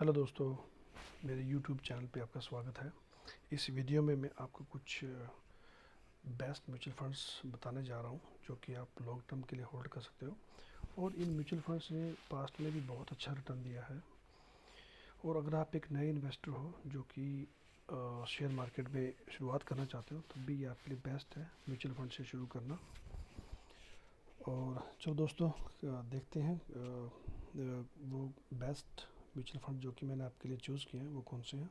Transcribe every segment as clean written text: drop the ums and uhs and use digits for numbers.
Hello दोस्तों, मेरे YouTube channel पे आपका स्वागत है। इस वीडियो में मैं आपको कुछ बेस्ट म्यूचुअल फंड्स बताने जा रहा हूँ जो कि आप लॉन्ग टर्म के लिए होल्ड कर सकते हो। और इन म्यूचुअल फंड्स ने पास्ट में भी बहुत अच्छा रिटर्न दिया है। और अगर आप एक नए इन्वेस्टर हो जो कि शेयर मार्केट में शुरुआत करना चाहते हो तो भी ये आपके लिए बेस्ट है म्यूचुअल फंड से शुरू करना। और चलो दोस्तों, देखते हैं वो बेस्ट म्यूचुअल फंड जो कि मैंने आपके लिए चूज़ किए हैं वो कौन से हैं।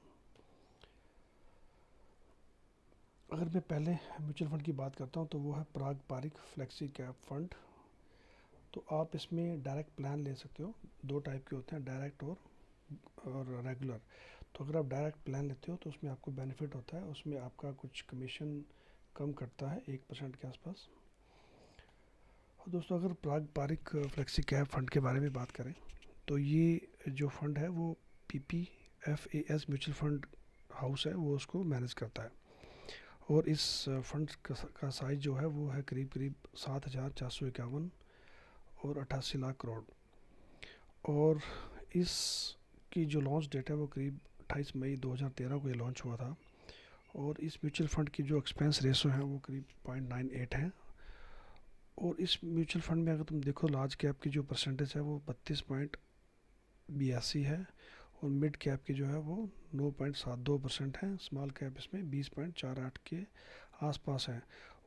अगर मैं पहले म्यूचुअल फंड की बात करता हूँ तो वो है पारंपरिक फ्लेक्सी कैप फंड। तो आप इसमें डायरेक्ट प्लान ले सकते हो। दो टाइप के होते हैं, डायरेक्ट और रेगुलर। तो अगर आप डायरेक्ट प्लान लेते हो तो उसमें आपको बेनिफिट होता है, उसमें आपका कुछ कमीशन कम कटता है 1% के आसपास। और दोस्तों, अगर पारंपरिक फ्लेक्सी कैप फंड के बारे में बात करें तो ये जो फंड है वो PPFAS म्यूचुअल फंड हाउस है, वो उसको मैनेज करता है। और इस फंड का साइज जो है वो है करीब करीब 7,451 और 88 लाख करोड़। और इसकी जो लॉन्च डेट है वो करीब 28 मई 2013 को ये लॉन्च हुआ था। और इस म्यूचुअल फंड की जो एक्सपेंस रेशो है वो करीब 0.98 है। और इस म्यूचुअल फंड में अगर तुम देखो, लार्ज कैप की जो परसेंटेज है वो 32.82 है। और मिड कैप की जो है वो 9.72% है। स्मॉल कैप इसमें 20.48 के आसपास है।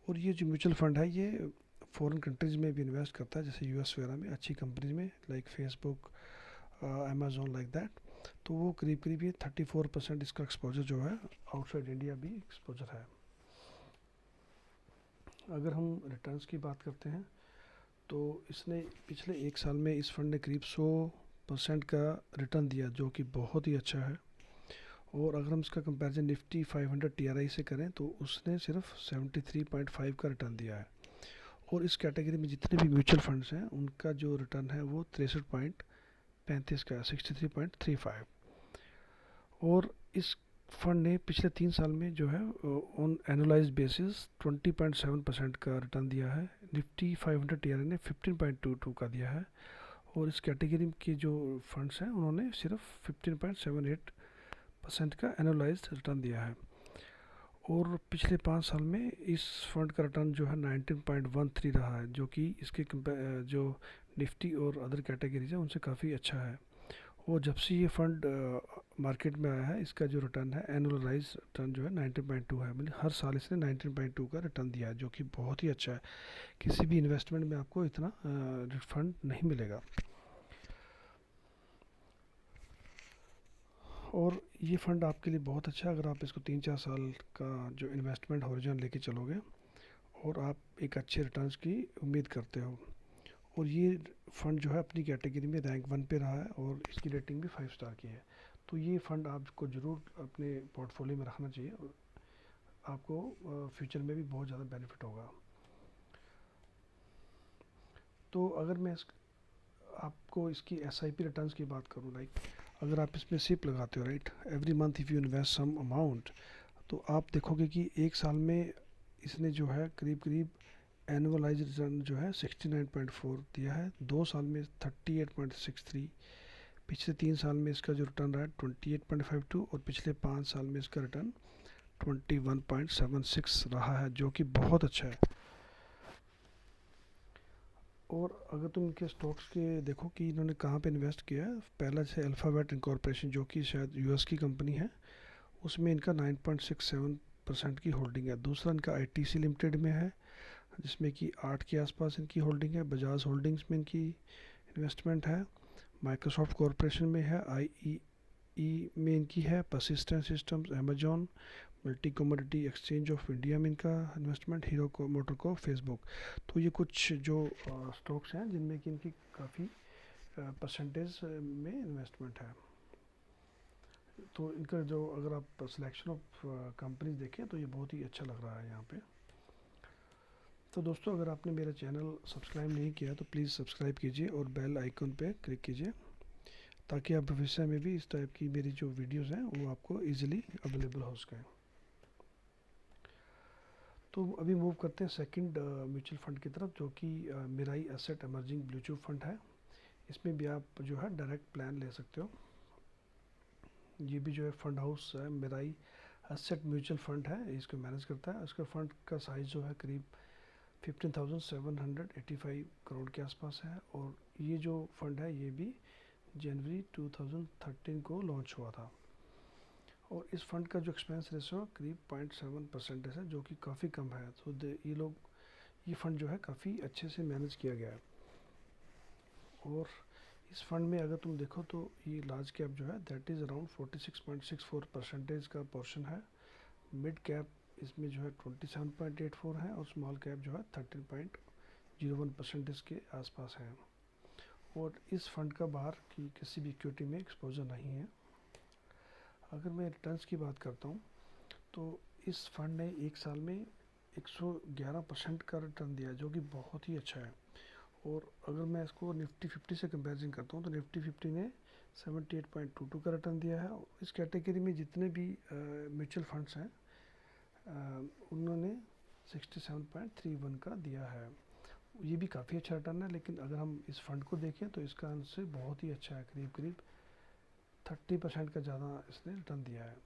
और ये जो म्यूचुअल फंड है ये फॉरेन कंट्रीज़ में भी इन्वेस्ट करता है, जैसे US वगैरह में अच्छी कंपनीज में, like Facebook, Amazon, like that. तो वो करीब करीब ये 34% इसका एक्सपोजर जो है आउटसाइड इंडिया भी एक्सपोजर है। अगर हम रिटर्न्स की बात करते हैं तो इसने पिछले एक साल में इस फंड ने करीब 100% का रिटर्न दिया, जो कि बहुत ही अच्छा है। और अगर हम इसका कंपैरिजन निफ्टी 500 TRI से करें तो उसने सिर्फ 73.5 का रिटर्न दिया है। और इस कैटेगरी में जितने भी म्यूचुअल फंड्स हैं उनका जो रिटर्न है वो 63.35 का है, 63.35। और इस फंड ने पिछले 3 साल में जो है ऑन एनुअलाइज बेसिस 20.7% का रिटर्न दिया है। निफ्टी 500 TRI ने 15.22 का दिया है। और इस कैटेगरी के जो फंड्स हैं उन्होंने सिर्फ 15.78% का एनुअलाइज्ड रिटर्न दिया है। और पिछले 5 साल में इस फंड का रिटर्न जो है 19.13 रहा है, जो कि इसके जो निफ्टी और अदर कैटेगरीज है उनसे काफ़ी अच्छा है। और जब से ये फंड मार्केट में आया है इसका जो रिटर्न है, एनुअलाइज रिटर्न जो है 19.2 है। मतलब हर साल इसने 19.2 का रिटर्न दिया है, जो कि बहुत ही अच्छा है। किसी भी इन्वेस्टमेंट में आपको इतना रिफंड नहीं मिलेगा। और ये फ़ंड आपके लिए बहुत अच्छा है अगर आप इसको 3-4 साल का जो इन्वेस्टमेंट हॉरिजॉन लेके चलोगे और आप एक अच्छे रिटर्न्स की उम्मीद करते हो। और ये फ़ंड जो है अपनी कैटेगरी में रैंक 1 पे रहा है और इसकी रेटिंग भी 5 स्टार की है। तो ये फ़ंड आपको ज़रूर अपने पोर्टफोलियो में रखना चाहिए और आपको फ्यूचर में भी बहुत ज़्यादा बेनिफिट होगा। तो अगर मैं आपको इसकी SIP रिटर्न्स की बात करूँ, लाइक अगर आप इसमें सिप लगाते हो, right, every month if you invest some amount, तो आप देखोगे कि एक साल में इसने जो है करीब करीब एनुअलाइज रिटर्न जो है 69.4 दिया है। 2 साल में 38.63। पिछले 3 साल में इसका जो रिटर्न रहा है 28.52 और पिछले 5 साल में इसका रिटर्न 21.76 रहा है, जो कि बहुत अच्छा है। और अगर तुम इनके स्टॉक्स के देखो कि इन्होंने कहाँ पे इन्वेस्ट किया है, पहला है अल्फ़ाबेट इनकॉर्पोरेशन जो कि शायद US की कंपनी है, उसमें इनका 9.67% की होल्डिंग है। दूसरा इनका ITC लिमिटेड में है जिसमें कि 8 के आसपास इनकी होल्डिंग है। बजाज होल्डिंग्स में इनकी इन्वेस्टमेंट है। माइक्रोसॉफ्ट कॉरपोरेशन में है। IEE में इनकी है। Persistent systems, Amazon, multi commodity exchange of India में इनका इन्वेस्टमेंट, हीरो को मोटर को, फेसबुक। तो ये कुछ जो स्टॉक्स हैं जिनमें कि इनकी काफ़ी परसेंटेज में इन्वेस्टमेंट है। तो इनका जो अगर आप सिलेक्शन ऑफ कंपनीज देखें तो ये बहुत ही अच्छा लग रहा है यहाँ पे। तो दोस्तों, अगर आपने मेरा चैनल सब्सक्राइब नहीं किया तो प्लीज़ सब्सक्राइब कीजिए और बेल आइकन पे क्लिक कीजिए, ताकि आप भविष्य में भी इस टाइप की मेरी जो वीडियोस हैं वो आपको इजीली अवेलेबल हो सकें। तो अभी मूव करते हैं सेकंड म्यूचुअल फंड की तरफ, जो कि Mirae asset emerging blue chip fund है। इसमें भी आप जो है डायरेक्ट प्लान ले सकते हो। ये भी जो है फंड हाउस है, मेराई एसेट म्यूचुअल फंड है, इसको मैनेज करता है। उसका फंड का साइज़ जो है करीब 15,785 करोड़ के आसपास है। और ये जो फंड है ये भी जनवरी 2013 को लॉन्च हुआ था। और इस फंड का जो एक्सपेंस रेशो करीब 0.7% है, जो कि काफ़ी कम है। तो ये फंड जो है काफ़ी अच्छे से मैनेज किया गया है। और इस फंड में अगर तुम देखो तो ये लार्ज कैप जो है दैट इज़ अराउंड 46.64% का पोर्शन है। मिड कैप इसमें जो है 27.84 है, और स्मॉल कैप जो है 13.01% के आसपास है। और इस फंड का बाहर की किसी भी इक्विटी में एक्सपोजर नहीं है। अगर मैं रिटर्न्स की बात करता हूँ तो इस फंड ने एक साल में 111% का रिटर्न दिया, जो कि बहुत ही अच्छा है। और अगर मैं इसको निफ्टी 50 से कंपैरिजन करता हूँ तो निफ्टी 50 ने 78.22 का रिटर्न दिया है। इस कैटेगरी में जितने भी म्यूचुअल फंड्स हैं उन्होंने 67.31 का दिया है। ये भी काफ़ी अच्छा रिटर्न है, लेकिन अगर हम इस फंड को देखें तो इसका से बहुत ही अच्छा है, करीब करीब 30% का ज़्यादा इसने रिटर्न दिया है।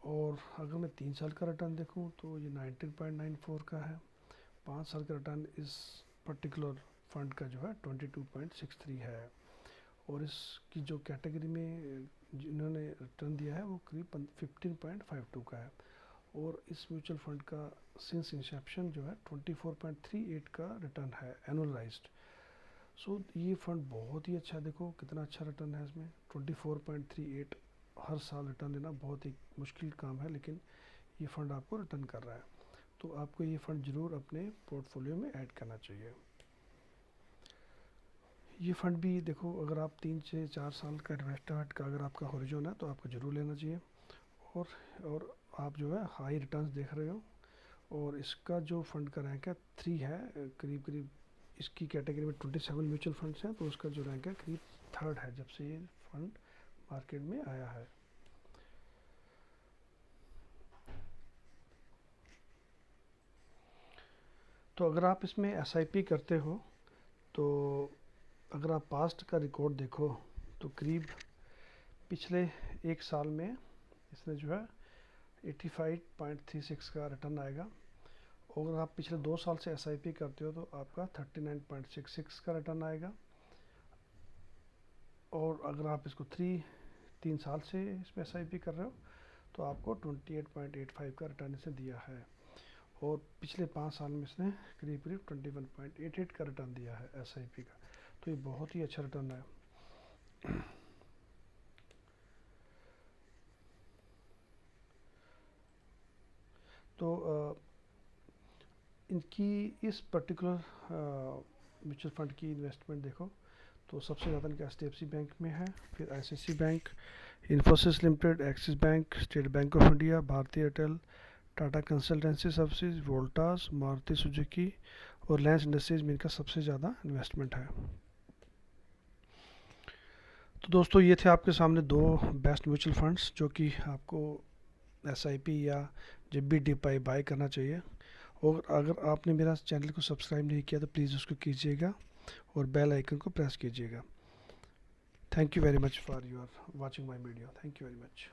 और अगर मैं 3 साल का रिटर्न देखूं तो ये 19.94 का है। 5 साल का रिटर्न इस पर्टिकुलर फंड का जो है 22.63 है। और इसकी जो कैटेगरी में जिन्होंने रिटर्न दिया है वो करीब 15.52 का है। और इस म्यूचुअल फंड का सिंस इंसेप्शन जो है 24.38 का रिटर्न है एनुअलाइज्ड। सो ये फंड बहुत ही अच्छा है, देखो कितना अच्छा रिटर्न है इसमें। 24.38 हर साल रिटर्न देना बहुत ही मुश्किल काम है, लेकिन ये फंड आपको रिटर्न कर रहा है। तो आपको ये फंड ज़रूर अपने पोर्टफोलियो में ऐड करना चाहिए। ये फंड भी देखो, अगर आप 3 से 4 साल का इन्वेस्टमेंट का अगर आपका हॉरिजॉन है तो आपको ज़रूर लेना चाहिए। और और आप जो है हाई रिटर्न्स देख रहे हो। और इसका जो फंड का रैंक है 3 है, करीब करीब इसकी कैटेगरी में 27 म्यूचुअल फंड्स हैं, तो उसका जो रैंक है करीब 3rd है जब से ये फंड मार्केट में आया है। तो अगर आप इसमें एसआईपी करते हो तो अगर आप पास्ट का रिकॉर्ड देखो तो करीब पिछले एक साल में इसने जो है 85.36 का रिटर्न आएगा। और अगर आप पिछले 2 साल से एसआईपी करते हो तो आपका 39.66 का रिटर्न आएगा। और अगर आप इसको 3 साल से इसमें एसआईपी कर रहे हो तो आपको 28.85 का रिटर्न इसने दिया है। और पिछले 5 साल में इसने करीब करीब 21.88 का रिटर्न दिया है एसआईपी का। तो ये बहुत ही अच्छा रिटर्न है। तो इनकी इस पर्टिकुलर म्यूचुअल फंड की इन्वेस्टमेंट देखो तो सबसे ज़्यादा इनका एचडीएफसी बैंक में है, फिर ICICI Bank, Infosys Limited, Axis Bank, State Bank of India, Bharatiya Airtel, Tata Consultancy Services, Voltas, Maruti Suzuki और रिलायंस इंडस्ट्रीज में इनका सबसे ज़्यादा इन्वेस्टमेंट है। तो दोस्तों ये थे आपके सामने 2 बेस्ट म्यूचुअल फंड्स जो कि आपको एसआईपी या जब भी डीपाई बाय करना चाहिए। और अगर आपने मेरा चैनल को सब्सक्राइब नहीं किया तो प्लीज़ उसको कीजिएगा और बेल आइकन को प्रेस कीजिएगा। Thank you very much for your watching my video. Thank you very much.